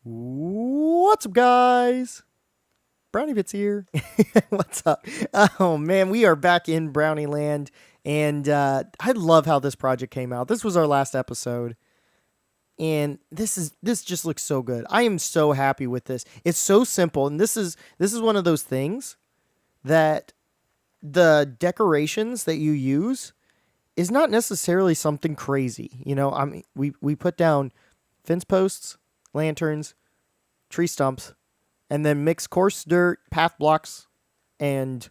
What's up, guys? BrownieBits here. What's up? Oh man, we are back in BrownieLand, and I love how this project came out. This was our last episode, and this just looks so good. I am so happy with this. It's so simple, and this is one of those things that the decorations that you use is not necessarily something crazy. You know, I mean, we put down fence posts, lanterns, tree stumps, and then mix coarse dirt, path blocks, and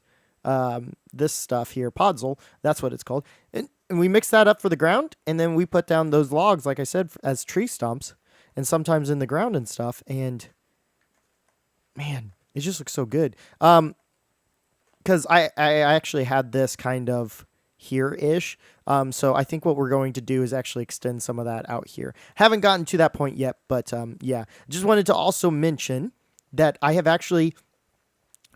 this stuff here, podzol. That's what it's called. And we mix that up for the ground, and then we put down those logs, like I said, as tree stumps, and sometimes in the ground and stuff. And man, it just looks so good. Because I actually had this kind of here-ish. So I think what we're going to do is actually extend some of that out here. Haven't gotten to that point yet, but yeah. Just wanted to also mention that I have actually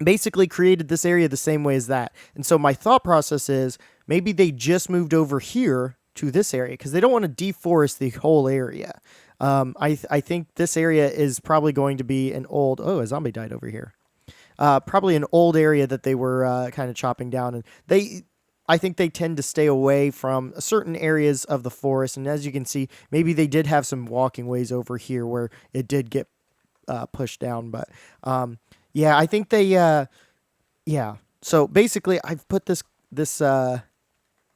basically created this area the same way as that. And so my thought process is maybe they just moved over here to this area because they don't want to deforest the whole area. I think this area is probably going to be an old... Oh, a zombie died over here. Probably an old area that they were kind of chopping down. And I think they tend to stay away from certain areas of the forest. And as you can see, maybe they did have some walking ways over here where it did get pushed down. But yeah, I think they, yeah. So basically, I've put this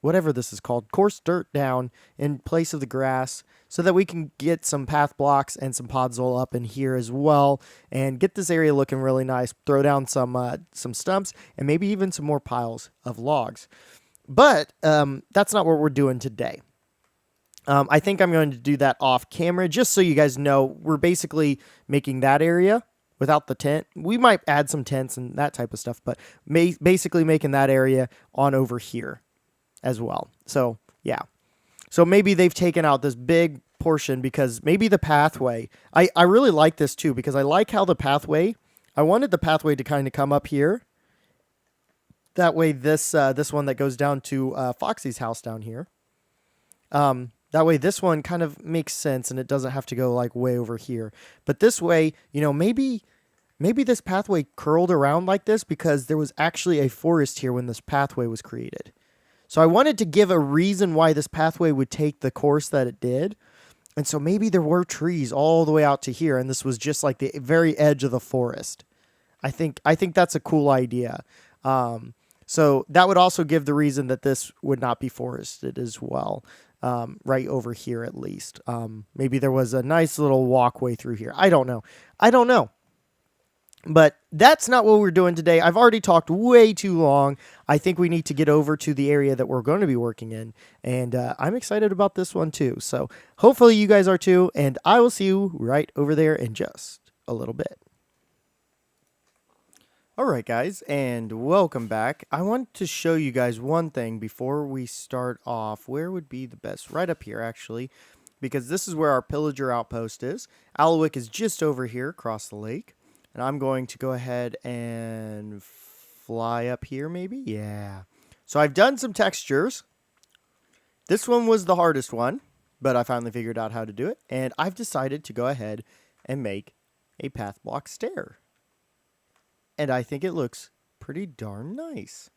whatever this is called, coarse dirt down in place of the grass so that we can get some path blocks and some podzol up in here as well and get this area looking really nice. Throw down some stumps and maybe even some more piles of logs. But that's not what we're doing today. I think I'm going to do that off camera just so you guys know we're basically making that area without the tent. We might add some tents and that type of stuff, but basically making that area on over here as well. So, yeah. So maybe they've taken out this big portion because maybe the pathway. I really like this too because I like how the pathway, I wanted the pathway to kind of come up here. That way this one that goes down to Foxy's house down here. That way this one kind of makes sense and it doesn't have to go like way over here. But this way, you know, maybe this pathway curled around like this because there was actually a forest here when this pathway was created. So I wanted to give a reason why this pathway would take the course that it did. And so maybe there were trees all the way out to here and this was just like the very edge of the forest. I think that's a cool idea. So that would also give the reason that this would not be forested as well. Right over here at least. Maybe there was a nice little walkway through here. I don't know. But that's not what we're doing today. I've already talked way too long. I think we need to get over to the area that we're going to be working in. And I'm excited about this one too. So hopefully you guys are too. And I will see you right over there in just a little bit. Alright guys, and welcome back. I want to show you guys one thing before we start off. Where would be the best? Right up here actually, because this is where our Pillager Outpost is. Alowick is just over here across the lake. And I'm going to go ahead and fly up here maybe? Yeah. So I've done some textures. This one was the hardest one, but I finally figured out how to do it. And I've decided to go ahead and make a path block stair. And I think it looks pretty darn nice.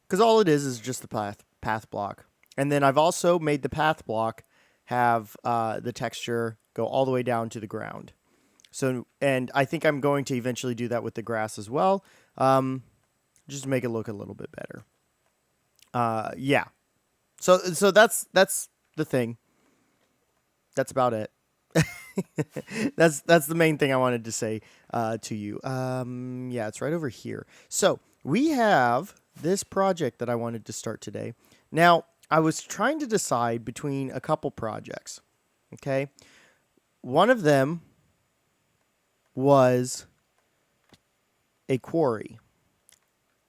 Because all it is just the path block. And then I've also made the path block have the texture go all the way down to the ground. So, and I think I'm going to eventually do that with the grass as well. Just to make it look a little bit better. Yeah. So that's the thing. That's about it. that's the main thing I wanted to say to you. Yeah, it's right over here. So we have this project that I wanted to start today. Now, I was trying to decide between a couple projects. Okay. One of them was a quarry.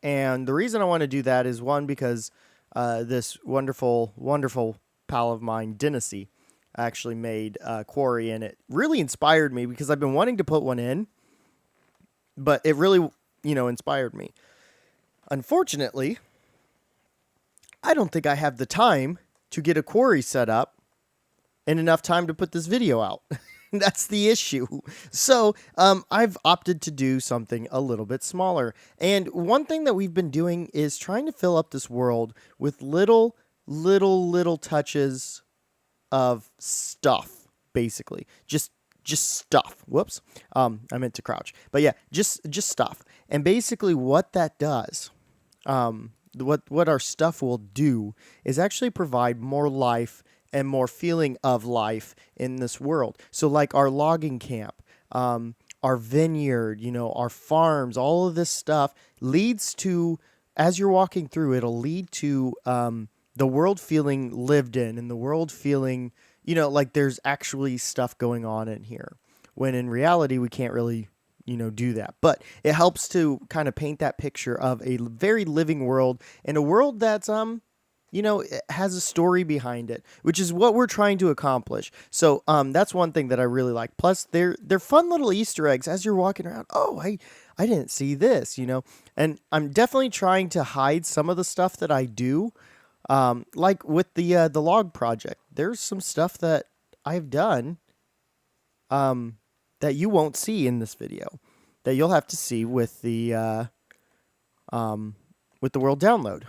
And the reason I want to do that is one, because this wonderful, wonderful pal of mine, Dynasty, actually made a quarry, and it really inspired me because I've been wanting to put one in, but it really, inspired me. Unfortunately, I don't think I have the time to get a quarry set up in enough time to put this video out. That's the issue. So, I've opted to do something a little bit smaller. And one thing that we've been doing is trying to fill up this world with little touches of stuff, basically. Just stuff. Whoops. I meant to crouch. But yeah, just stuff. And basically what that does, what our stuff will do is actually provide more life and more feeling of life in this world. So like our logging camp, our vineyard, our farms, all of this stuff leads to, as you're walking through, it'll lead to the world feeling lived in and the world feeling, like there's actually stuff going on in here. When in reality, we can't really, do that. But it helps to kind of paint that picture of a very living world and a world that's, it has a story behind it, which is what we're trying to accomplish. So that's one thing that I really like. Plus, they're fun little Easter eggs as you're walking around. Oh, I didn't see this, And I'm definitely trying to hide some of the stuff that I do. Like with the log project, there's some stuff that I've done that you won't see in this video, that you'll have to see with the world download.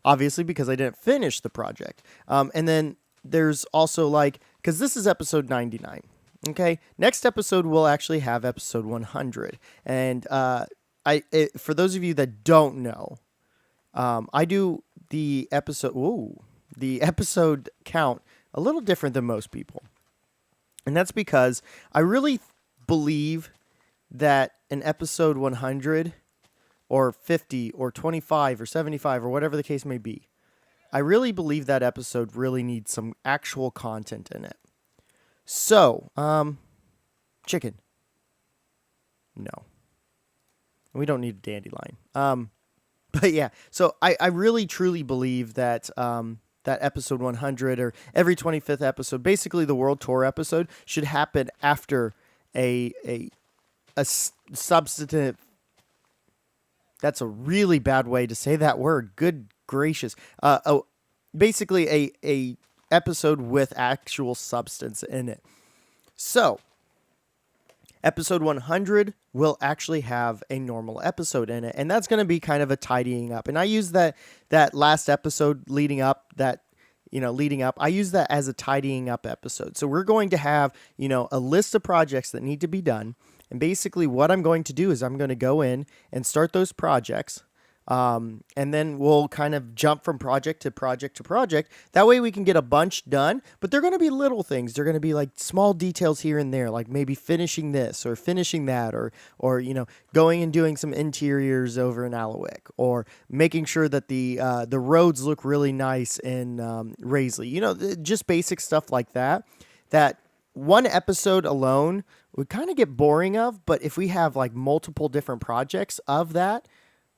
Obviously, because I didn't finish the project. And then there's also because this is episode 99. Okay, next episode we'll actually have episode 100. And for those of you that don't know, I do the episode count a little different than most people. And that's because I really believe that an episode 100 or 50 or 25 or 75 or whatever the case may be, I really believe that episode really needs some actual content in it. So, chicken. No. We don't need a dandelion. But yeah, so I really truly believe that that episode 100 or every 25th episode, basically the world tour episode, should happen after a substantive. That's a really bad way to say that word. Good gracious. Basically a episode with actual substance in it. So, episode 100 will actually have a normal episode in it, and that's going to be kind of a tidying up. And I use that last episode leading up, I use that as a tidying up episode. So we're going to have, a list of projects that need to be done. And basically what I'm going to do is I'm going to go in and start those projects. And then we'll kind of jump from project to project to project. That way we can get a bunch done, but they're going to be little things. They're going to be like small details here and there, like maybe finishing this or finishing that, or going and doing some interiors over in Alawick, or making sure that the roads look really nice in Raisley. Just basic stuff like that. That one episode alone would kind of get boring of, but if we have like multiple different projects of that,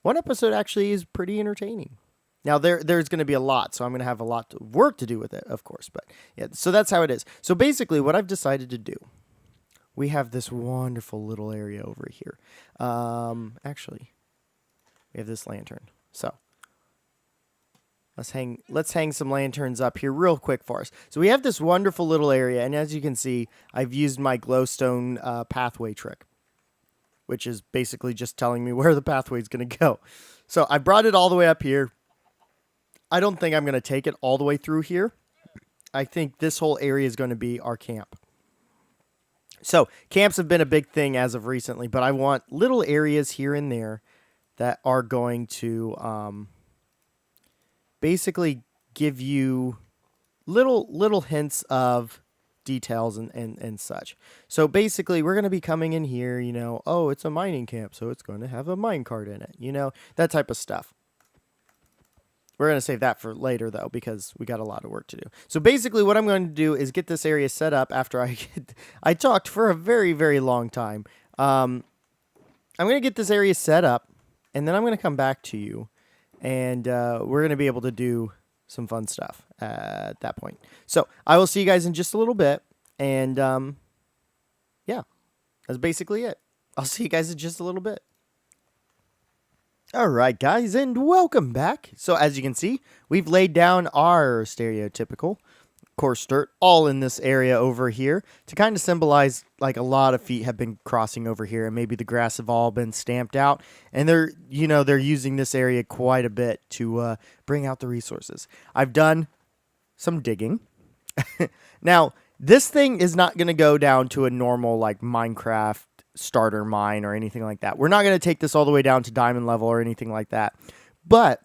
one episode actually is pretty entertaining. Now, there's going to be a lot, so I'm going to have a lot of work to do with it, of course. But yeah, so that's how it is. So basically, what I've decided to do, we have this wonderful little area over here. Actually, we have this lantern. So let's hang some lanterns up here real quick for us. So we have this wonderful little area, and as you can see, I've used my glowstone pathway trick, which is basically just telling me where the pathway is going to go. So I brought it all the way up here. I don't think I'm going to take it all the way through here. I think this whole area is going to be our camp. So camps have been a big thing as of recently, but I want little areas here and there that are going to basically give you little hints of details and such. So basically we're going to be coming in here, oh, it's a mining camp, so it's going to have a mine cart in it, that type of stuff. We're going to save that for later though, because we got a lot of work to do. So basically what I'm going to do is get this area set up after I talked for a very, very long time. I'm going to get this area set up, and then I'm going to come back to you, and we're going to be able to do some fun stuff at that point. So I will see you guys in just a little bit. And yeah, that's basically it. I'll see you guys in just a little bit. All right, guys, and welcome back. So as you can see, we've laid down our stereotypical coarse dirt, all in this area over here to kind of symbolize like a lot of feet have been crossing over here, and maybe the grass have all been stamped out, and they're using this area quite a bit to bring out the resources. I've done some digging. Now, this thing is not going to go down to a normal like Minecraft starter mine or anything like that. We're not going to take this all the way down to diamond level or anything like that. But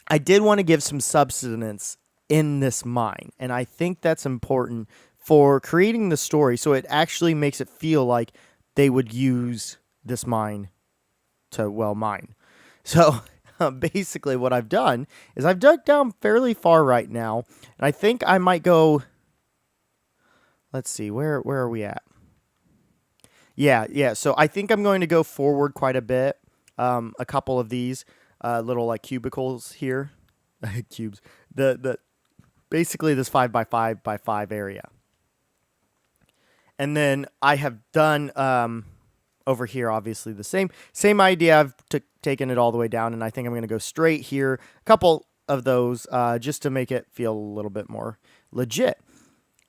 I did want to give some substance in this mine, and I think that's important for creating the story, so it actually makes it feel like they would use this mine to, well, mine. So basically what I've done is I've dug down fairly far right now, and I think I might go, let's see, where are we at? Yeah, so I think I'm going to go forward quite a bit, a couple of these little like cubicles here, cubes, the basically this 5x5x5 area. And then I have done over here, obviously the same idea. I've taken it all the way down, and I think I'm going to go straight here. A couple of those just to make it feel a little bit more legit.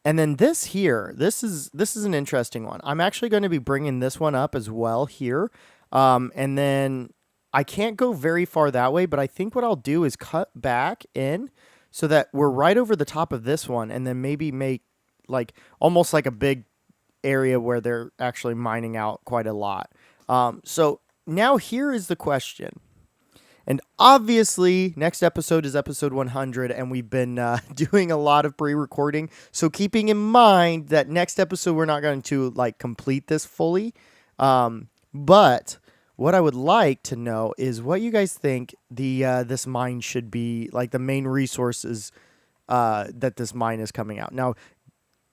And then this here, this is an interesting one. I'm actually going to be bringing this one up as well here. And then I can't go very far that way, but I think what I'll do is cut back in so that we're right over the top of this one, and then maybe make like almost like a big area where they're actually mining out quite a lot. So now here is the question. And obviously, next episode is episode 100, and we've been doing a lot of pre-recording. So keeping in mind that next episode we're not going to like complete this fully. But what I would like to know is what you guys think this mine should be, like the main resources that this mine is coming out. Now,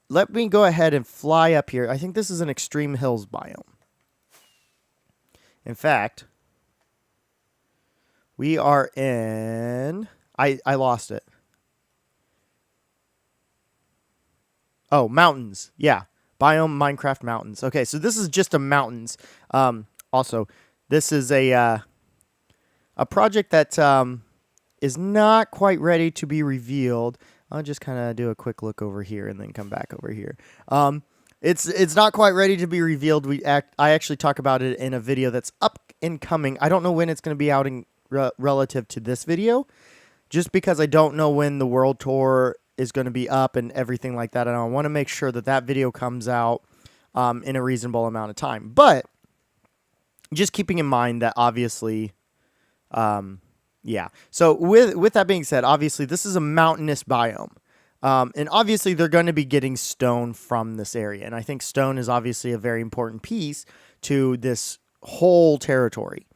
let me go ahead and fly up here. I think this is an extreme hills biome. In fact, we are in... I lost it. Oh, mountains. Yeah. Biome Minecraft mountains. Okay, so this is just a mountains. Also, this is a project that is not quite ready to be revealed. I'll just kind of do a quick look over here and then come back over here. It's not quite ready to be revealed. I actually talk about it in a video that's up and coming. I don't know when it's going to be out in relative to this video, just because I don't know when the world tour is going to be up and everything like that, and I want to make sure that that video comes out in a reasonable amount of time. But just keeping in mind that obviously, yeah. So with that being said, obviously this is a mountainous biome, and obviously they're going to be getting stone from this area, and I think stone is obviously a very important piece to this whole territory.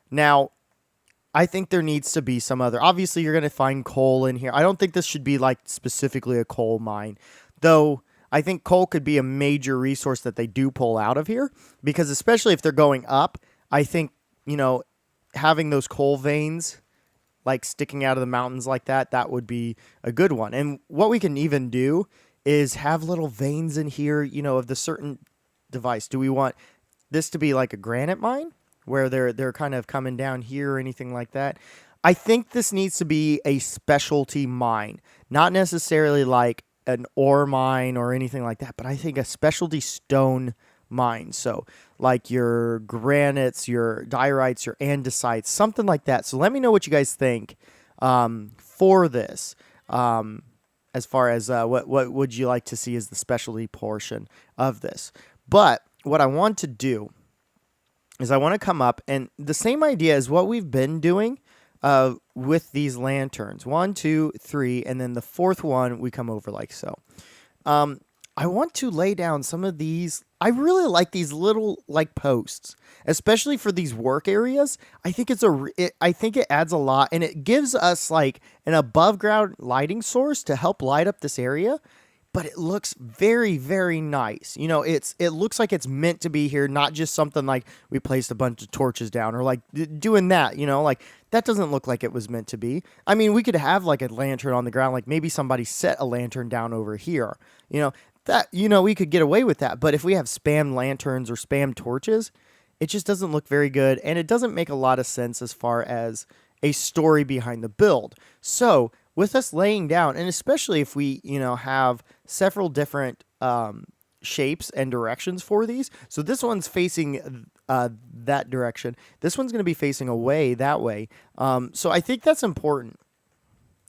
Now, I think there needs to be some other... Obviously, you're going to find coal in here. I don't think this should be like specifically a coal mine, though I think coal could be a major resource that they do pull out of here, because especially if they're going up, I think, having those coal veins like sticking out of the mountains like that, that would be a good one. And what we can even do is have little veins in here, of the certain device. Do we want this to be like a granite mine, where they're kind of coming down here or anything like that? I think this needs to be a specialty mine, not necessarily like an ore mine or anything like that, but I think a specialty stone mine. So like your granites, your diorites, your andesites, something like that. So let me know what you guys think for this, as far as what would you like to see as the specialty portion of this. But what I want to do is I want to come up, and the same idea as what we've been doing with these lanterns. 1, 2, 3, and then the fourth one we come over like so. I want to lay down some of these. I really like these little like posts, especially for these work areas. I think I think it adds a lot, and it gives us like an above ground lighting source to help light up this area. But it looks very, very nice. It looks like it's meant to be here, not just something like we placed a bunch of torches down or like doing that, like that doesn't look like it was meant to be. I mean, we could have like a lantern on the ground, like maybe somebody set a lantern down over here, that, we could get away with that. But if we have spam lanterns or spam torches, it just doesn't look very good. And it doesn't make a lot of sense as far as a story behind the build. So with us laying down, and especially if we, have several different shapes and directions for these. So this one's facing that direction. This one's going to be facing away that way. So I think that's important.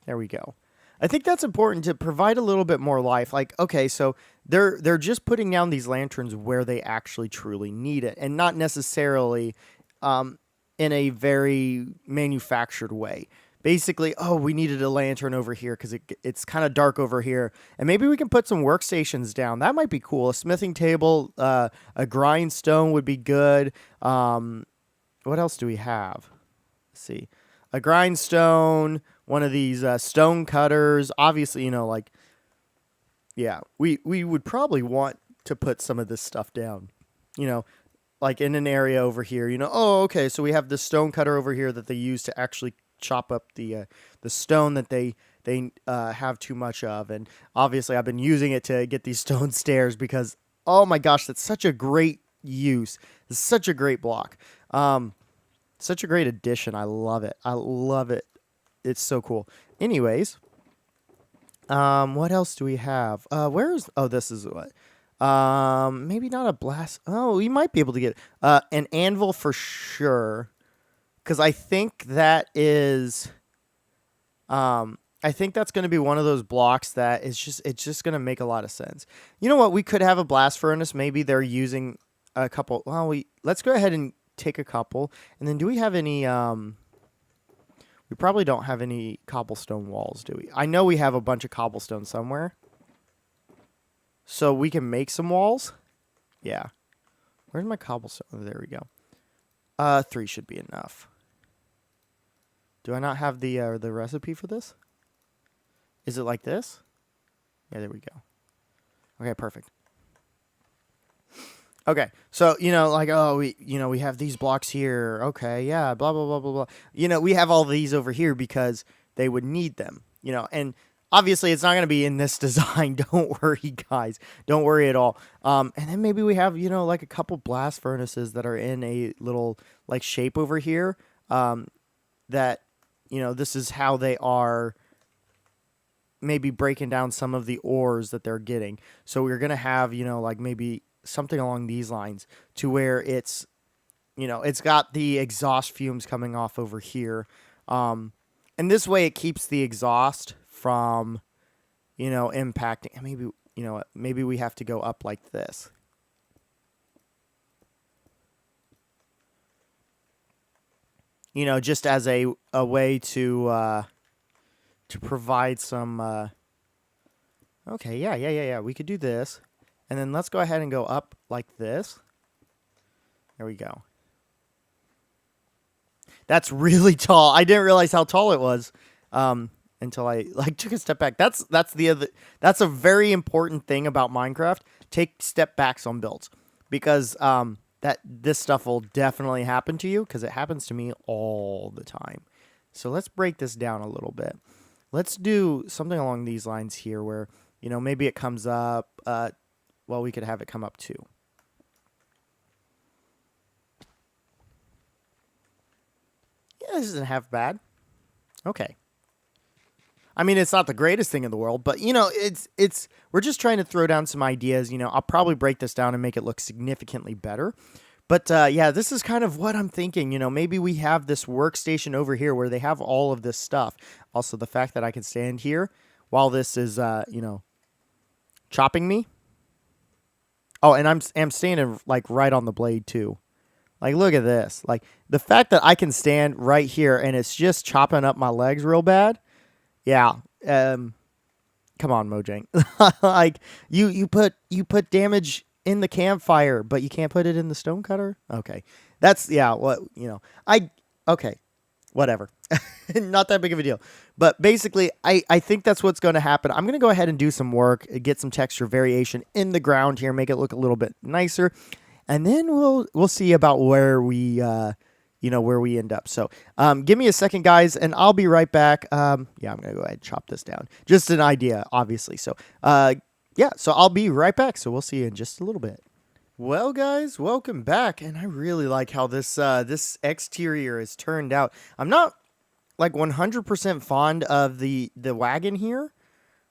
There we go. I think that's important to provide a little bit more life. Like, okay, so they're just putting down these lanterns where they actually truly need it, and not necessarily in a very manufactured way. Basically, oh, we needed a lantern over here because it's kind of dark over here. And maybe we can put some workstations down. That might be cool. A smithing table, a grindstone would be good. What else do we have? Let's see. A grindstone, one of these stone cutters. Obviously, yeah, we would probably want to put some of this stuff down. Like in an area over here. Oh, okay, so we have the stone cutter over here that they use to actually chop up the stone that they have too much of. And obviously I've been using it to get these stone stairs because, oh my gosh, that's such a great use. It's such a great block. Such a great addition. I love it. I love it. It's so cool. Anyways, what else do we have? This is what? Maybe not a blast. Oh, we might be able to get an anvil for sure. Because I think that is, I think that's going to be one of those blocks that it's just going to make a lot of sense. You know what? We could have a blast furnace. Maybe they're using a couple. Well, let's go ahead and take a couple. And then do we have any, we probably don't have any cobblestone walls, do we? I know we have a bunch of cobblestone somewhere. So we can make some walls. Yeah. Where's my cobblestone? Oh, there we go. 3 should be enough. Do I not have the recipe for this? Is it like this? Yeah, there we go. Okay, perfect. Okay, so, we have these blocks here. Okay, yeah, blah, blah, blah, blah, blah. We have all these over here because they would need them, and obviously it's not going to be in this design. Don't worry, guys. Don't worry at all. And then maybe we have, like a couple blast furnaces that are in a little, like, shape over here that, this is how they are maybe breaking down some of the ores that they're getting. So we're going to have, like maybe something along these lines to where it's, it's got the exhaust fumes coming off over here. And this way it keeps the exhaust from, impacting. And maybe, maybe we have to go up like this. Just as a way to provide some, okay, yeah. We could do this. And then let's go ahead and go up like this. There we go. That's really tall. I didn't realize how tall it was until I took a step back. That's a very important thing about Minecraft. Take step backs on builds because this stuff will definitely happen to you because it happens to me all the time. So let's break this down a little bit. Let's do something along these lines here where, maybe it comes up. Well, we could have it come up too. Yeah, this isn't half bad. Okay. I mean, it's not the greatest thing in the world, but we're just trying to throw down some ideas. I'll probably break this down and make it look significantly better. But yeah, this is kind of what I'm thinking. Maybe we have this workstation over here where they have all of this stuff. Also, the fact that I can stand here while this is, chopping me. Oh, and I'm standing like right on the blade too. Like, look at this. Like, the fact that I can stand right here and it's just chopping up my legs real bad. Yeah. Come on, Mojang. Like, you put damage in the campfire, but you can't put it in the stone cutter? Okay. That's, yeah, what, okay. Whatever. Not that big of a deal. But basically, I think that's what's going to happen. I'm going to go ahead and do some work, get some texture variation in the ground here, make it look a little bit nicer. And then we'll see about where we where we end up. So give me a second, guys, and I'll be right back. Yeah, I'm going to go ahead and chop this down. Just an idea, obviously. So yeah, so I'll be right back. So we'll see you in just a little bit. Well, guys, welcome back, and I really like how this exterior has turned out. I'm not like 100% fond of the wagon here,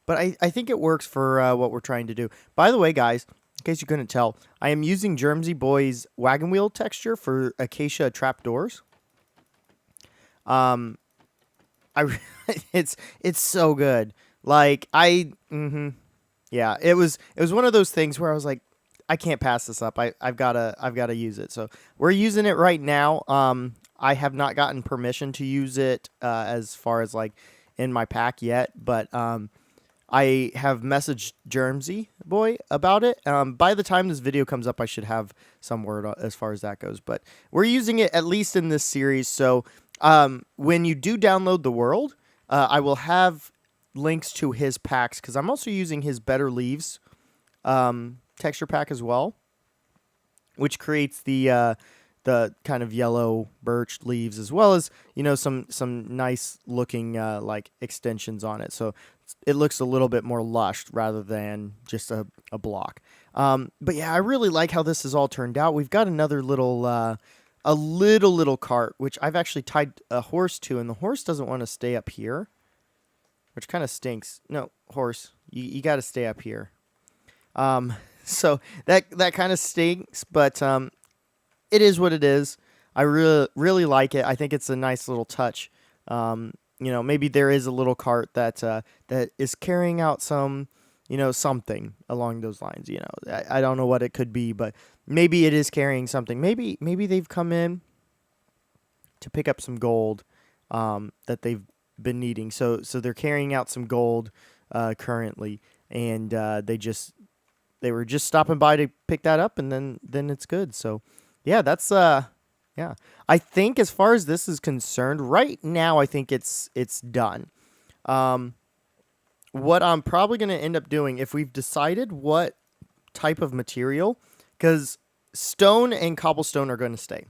but I think it works for what we're trying to do. By the way, guys, in case you couldn't tell, I am using Germsy Boy's wagon wheel texture for acacia trapdoors. I it's so good. Like yeah, it was one of those things where I was like, I can't pass this up. I've gotta use it. So we're using it right now. I have not gotten permission to use it as far as like in my pack yet, but I have messaged Germsy Boy about it. By the time this video comes up, I should have some word as far as that goes. But we're using it at least in this series. So when you do download the world, I will have links to his packs because I'm also using his Better Leaves texture pack as well, which creates the kind of yellow birch leaves as well as, you know, some nice looking like extensions on it. So it looks a little bit more lush rather than just a block. But yeah, I really like how this has all turned out. We've got another little a little cart, which I've actually tied a horse to, and the horse doesn't want to stay up here, which kind of stinks. No, horse, you got to stay up here. So that kind of stinks, but it is what it is. I really like it. I think it's a nice little touch. You know, maybe there is a little cart that that is carrying out some, you know, something along those lines. You know, I don't know what it could be, but maybe it is carrying something. Maybe they've come in to pick up some gold that they've been needing. So they're carrying out some gold currently, and they were just stopping by to pick that up, and then it's good. So yeah, that's yeah. I think as far as this is concerned, right now I think it's done. What I'm probably going to end up doing, if we've decided what type of material, because stone and cobblestone are going to stay.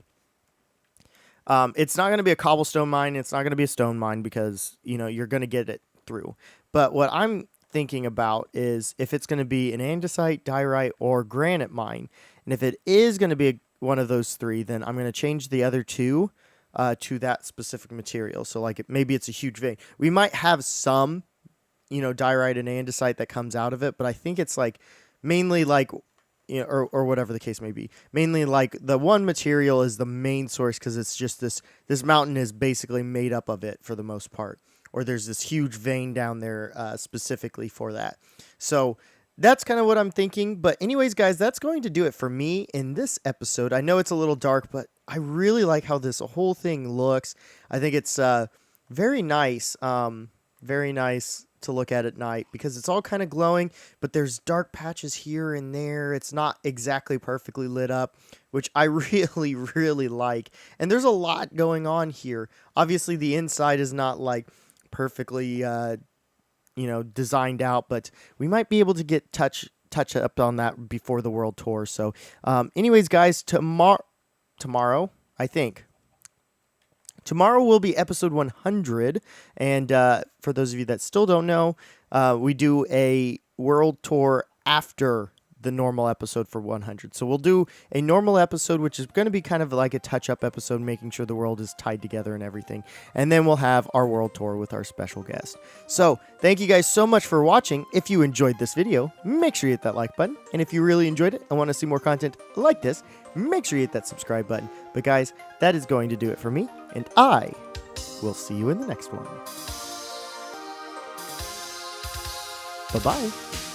It's not going to be a cobblestone mine. It's not going to be a stone mine because, you know, you're going to get it through. But what I'm thinking about is if it's going to be an andesite, diorite, or granite mine. And if it is going to be one of those three, then I'm going to change the other two to that specific material. So like maybe it's a huge vein. We might have some, you know, diorite and andesite that comes out of it, but I think it's like mainly like, you know, or whatever the case may be. Mainly like the one material is the main source because it's just this mountain is basically made up of it for the most part. Or there's this huge vein down there specifically for that. So that's kind of what I'm thinking. But anyways, guys, that's going to do it for me in this episode. I know it's a little dark, but I really like how this whole thing looks. I think it's very nice. Very nice to look at night because it's all kind of glowing, but there's dark patches here and there. It's not exactly perfectly lit up, which I really like. And there's a lot going on here. Obviously, the inside is not like perfectly, you know, designed out, but we might be able to get touch up on that before the world tour. So, anyways, guys, tomorrow, I think. Tomorrow will be episode 100, and for those of you that still don't know, we do a world tour after the normal episode for 100. So we'll do a normal episode, which is going to be kind of like a touch-up episode, making sure the world is tied together and everything. And then we'll have our world tour with our special guest. So thank you guys so much for watching. If you enjoyed this video, make sure you hit that like button. And if you really enjoyed it and want to see more content like this, make sure you hit that subscribe button. But guys, that is going to do it for me, and I will see you in the next one. Bye-bye.